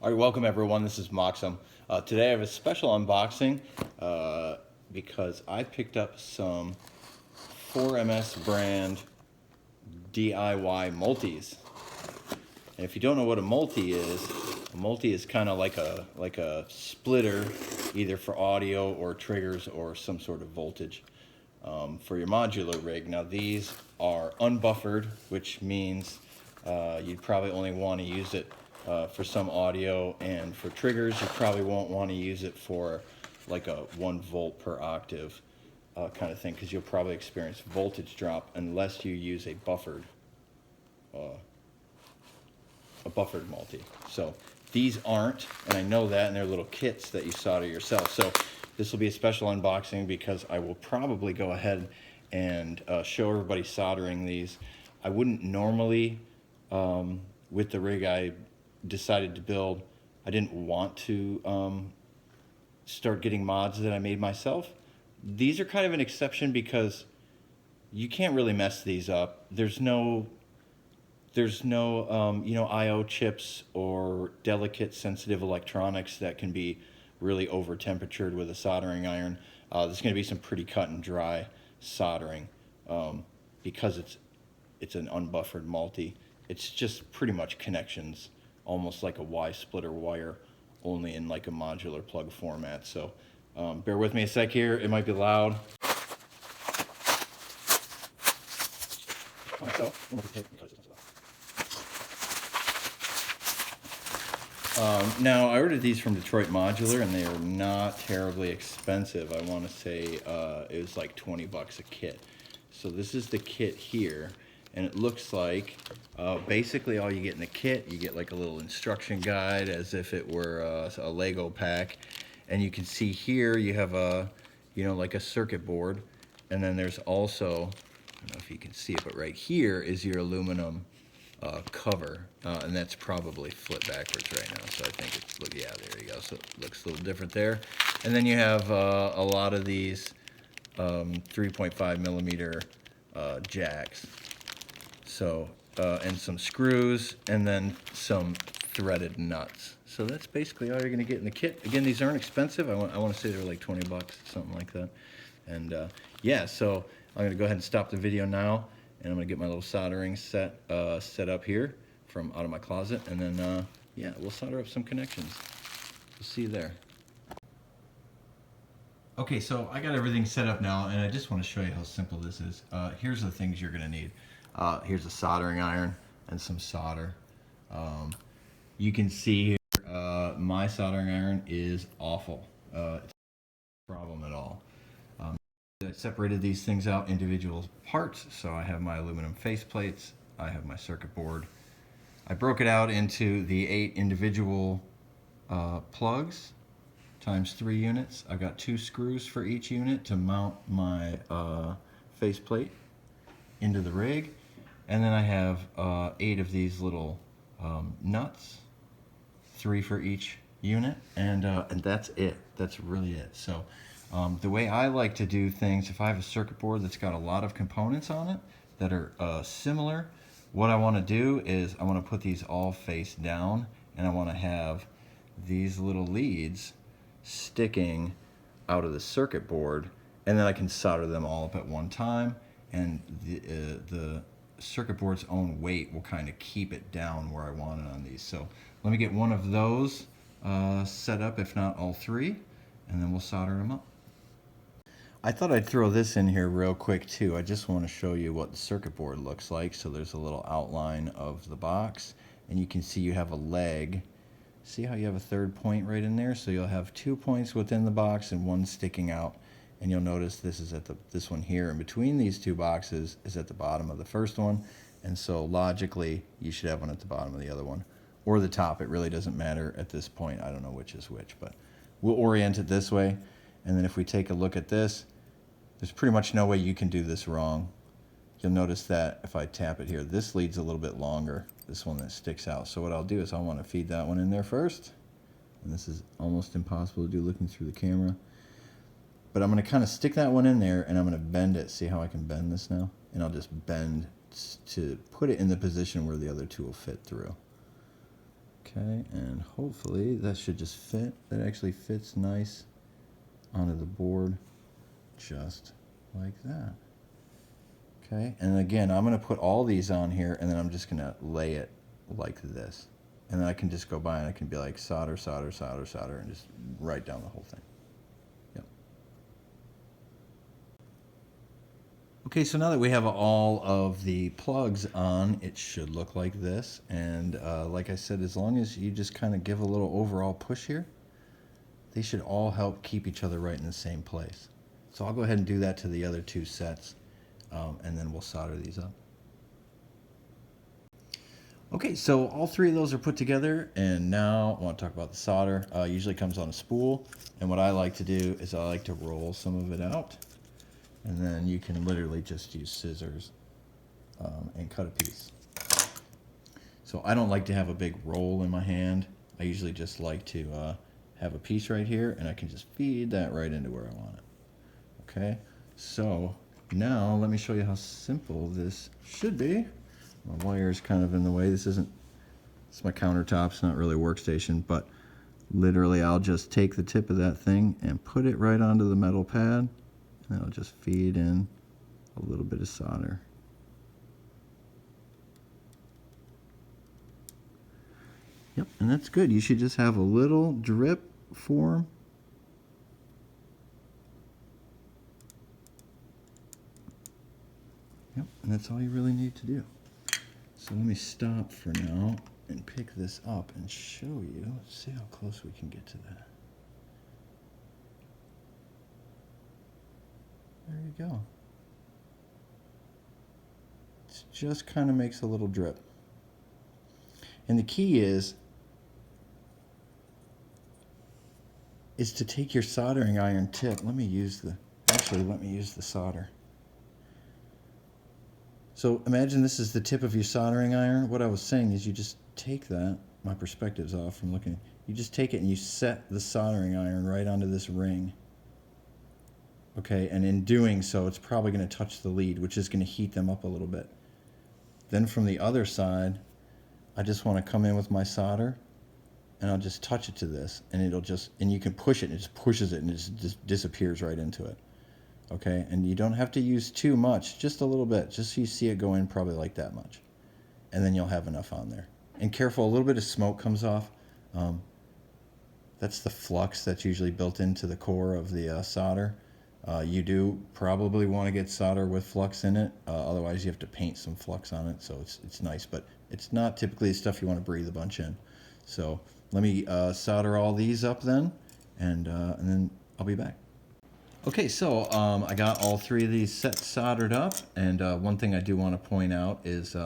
All right, welcome everyone. This is MoXom. Today I have a special unboxing because I picked up some 4MS brand DIY multis. And if you don't know what a multi is kind of like a splitter, either for audio or triggers or some sort of voltage for your modular rig. Now these are unbuffered, which means you'd probably only want to use it for some audio, and for triggers you probably won't want to use it for like a 1 volt per octave kind of thing, because you'll probably experience voltage drop unless you use uh, a buffered multi. So these aren't, and I know that, and they're little kits that you solder yourself. So this will be a special unboxing because I will probably go ahead and show everybody soldering these. I wouldn't normally, with the rig I decided to build, I didn't want to start getting mods that I made myself. These are kind of an exception because you can't really mess these up. There's no I/O chips or delicate sensitive electronics that can be really over temperatured with a soldering iron. There's going to be some pretty cut and dry soldering because it's an unbuffered multi. It's just pretty much connections, almost like a Y splitter wire, only in like a modular plug format. So bear with me a sec here. It might be loud. Now, I ordered these from Detroit Modular, and they are not terribly expensive. I want to say it was like 20 bucks a kit. So this is the kit here, and it looks like basically all you get in the kit, you get like a little instruction guide as if it were a Lego pack. And you can see here you have like a circuit board, and then there's also, I don't know if you can see it, but right here is your aluminum cover, and that's probably flipped backwards right now, so I think it's, look, yeah, there you go, so it looks a little different there. And then you have a lot of these 3.5 millimeter jacks, so and some screws, and then some threaded nuts. So that's basically all you're going to get in the kit. Again, these aren't expensive. I want to say they're like 20 bucks, something like that. And yeah, so I'm going to go ahead and stop the video now, and I'm going to get my little soldering set up here from out of my closet, and then yeah, we'll solder up some connections. We'll see you there. Okay, so I got everything set up now, and I just want to show you how simple this is. Here's the things you're going to need. Here's a soldering iron and some solder. You can see here my soldering iron is awful. It's no problem at all. I separated these things out individual parts, so I have my aluminum face plates, I have my circuit board. I broke it out into the 8 individual plugs times 3 units. I've got 2 screws for each unit to mount my face plate into the rig, and then I have 8 of these little nuts, 3 for each unit, and that's it. That's really it. So the way I like to do things, if I have a circuit board that's got a lot of components on it that are similar, what I want to do is I want to put these all face down, and I want to have these little leads sticking out of the circuit board, and then I can solder them all up at one time, and the circuit board's own weight will kind of keep it down where I want it on these. So let me get one of those set up, if not all 3, and then we'll solder them up. I thought I'd throw this in here real quick too. I just want to show you what the circuit board looks like. So there's a little outline of the box, and you can see you have a leg. See how you have a 3rd point right in there? So you'll have 2 points within the box and 1 sticking out. And you'll notice this is at this one here, and between these 2 boxes is at the bottom of the first one. And so logically, you should have one at the bottom of the other one, or the top. It really doesn't matter at this point. I don't know which is which, but we'll orient it this way. And then if we take a look at this, there's pretty much no way you can do this wrong. You'll notice that if I tap it here, this lead's a little bit longer, this one that sticks out. So what I'll do is I want to feed that one in there first. And this is almost impossible to do looking through the camera. But I'm going to kind of stick that one in there, and I'm going to bend it. See how I can bend this now? And I'll just bend to put it in the position where the other 2 will fit through. Okay, and hopefully that should just fit. That actually fits nice onto the board, just like that. Okay, and again, I'm going to put all these on here, and then I'm just going to lay it like this. And then I can just go by and I can be like solder, solder, solder, solder, and just write down the whole thing. Yep. Okay, so now that we have all of the plugs on, it should look like this. And like I said, as long as you just kind of give a little overall push here, they should all help keep each other right in the same place. So I'll go ahead and do that to the other two sets, and then we'll solder these up. Okay, so all three of those are put together, and now I want to talk about the solder. Usually comes on a spool, and what I like to do is I like to roll some of it out, and then you can literally just use scissors and cut a piece. So I don't like to have a big roll in my hand. I usually just like to have a piece right here, and I can just feed that right into where I want it. Okay, so now let me show you how simple this should be. My wire's kind of in the way. It's my countertop, it's not really a workstation, but literally I'll just take the tip of that thing and put it right onto the metal pad, and I'll just feed in a little bit of solder. Yep, and that's good. You should just have a little drip form. Yep, and that's all you really need to do. So let me stop for now and pick this up and show you. Let's see how close we can get to that. There you go. It just kind of makes a little drip. And the key is to take your soldering iron tip. Let me use the solder. So imagine this is the tip of your soldering iron. What I was saying is you just take that, my perspective's off from looking, you just take it and you set the soldering iron right onto this ring. Okay, and in doing so, it's probably going to touch the lead, which is going to heat them up a little bit. Then from the other side, I just want to come in with my solder, and I'll just touch it to this, and and you can push it, and it just pushes it, and it just disappears right into it. Okay, and you don't have to use too much, just a little bit, just so you see it go in probably like that much. And then you'll have enough on there. And careful, a little bit of smoke comes off. That's the flux that's usually built into the core of the solder. You do probably want to get solder with flux in it, otherwise you have to paint some flux on it, so it's nice, but it's not typically the stuff you want to breathe a bunch in. So let me solder all these up then, and then I'll be back. Okay, so I got all three of these sets soldered up, and one thing I do want to point out is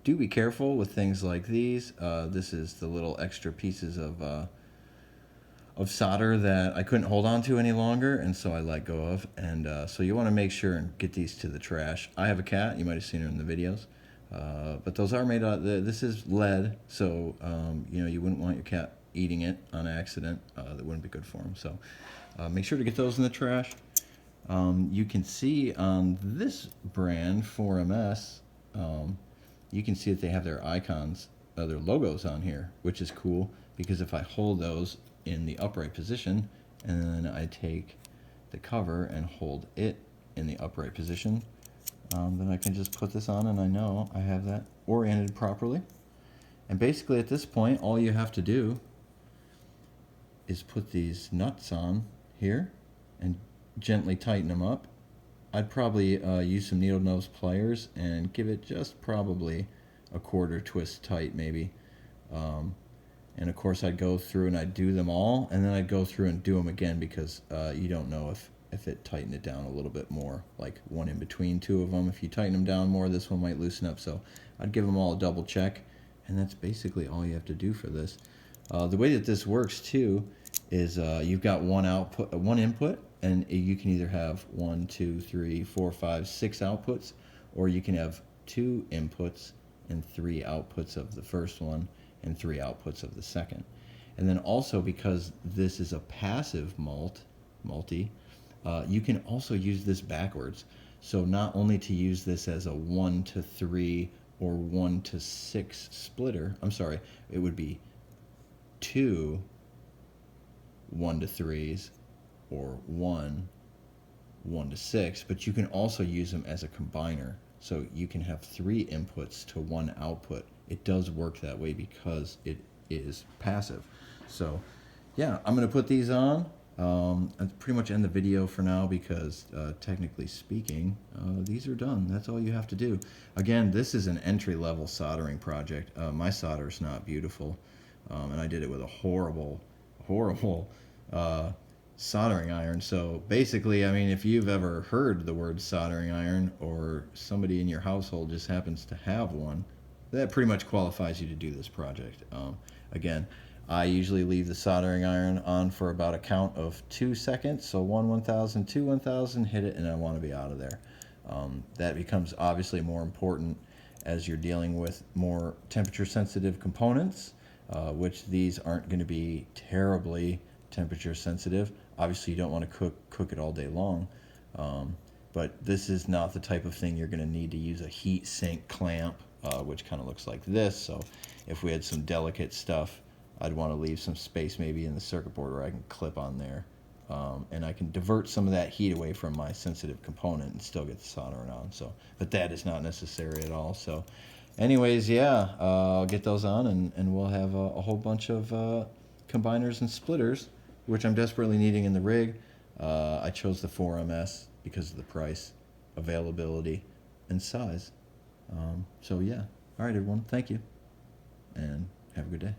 do be careful with things like these. This is the little extra pieces of solder that I couldn't hold on to any longer, and so I let go of. And so you want to make sure and get these to the trash. I have a cat, you might have seen her in the videos, but those are made out, this is lead, so you know, you wouldn't want your cat eating it on accident. That wouldn't be good for him. So make sure to get those in the trash. You can see on this brand, 4MS, you can see that they have their icons, their logos on here, which is cool, because if I hold those in the upright position, and then I take the cover and hold it in the upright position, then I can just put this on, and I know I have that oriented properly. And basically at this point, all you have to do is put these nuts on here and gently tighten them up. I'd probably use some needle nose pliers and give it just probably a quarter twist tight, maybe. And of course I'd go through and I'd do them all, and then I'd go through and do them again, because you don't know if it tightened it down a little bit more, like one in between two of them. If you tighten them down more, this one might loosen up. So I'd give them all a double check, and that's basically all you have to do for this. The way that this works too is you've got one input, and you can either have 1, 2, 3, 4, 5, 6 outputs, or you can have 2 inputs and 3 outputs of the first one and 3 outputs of the second. And then also, because this is a passive multi, you can also use this backwards. So not only to use this as a 1 to 3 or 1 to 6 splitter, I'm sorry, it would be 2 1-3s or 1-6, but you can also use them as a combiner. So you can have 3 inputs to 1 output. It does work that way because it is passive. So yeah, I'm going to put these on. And pretty much end the video for now because technically speaking, these are done. That's all you have to do. Again, this is an entry-level soldering project. My solder is not beautiful, and I did it with a horrible soldering iron. So basically, I mean, if you've ever heard the word soldering iron or somebody in your household just happens to have one, that pretty much qualifies you to do this project. Again, I usually leave the soldering iron on for about a count of 2 seconds. So 1/1000, 2/1000, hit it, and I want to be out of there. That becomes obviously more important as you're dealing with more temperature sensitive components, which these aren't going to be terribly temperature sensitive. Obviously you don't want to cook it all day long, but this is not the type of thing you're going to need to use a heat sink clamp, which kind of looks like this. So if we had some delicate stuff, I'd want to leave some space maybe in the circuit board where I can clip on there, and I can divert some of that heat away from my sensitive component and still get the soldering on. So, but that is not necessary at all. So anyways, yeah, I'll get those on, and we'll have a whole bunch of combiners and splitters, which I'm desperately needing in the rig. I chose the 4MS because of the price, availability, and size. So yeah, all right everyone, thank you, and have a good day.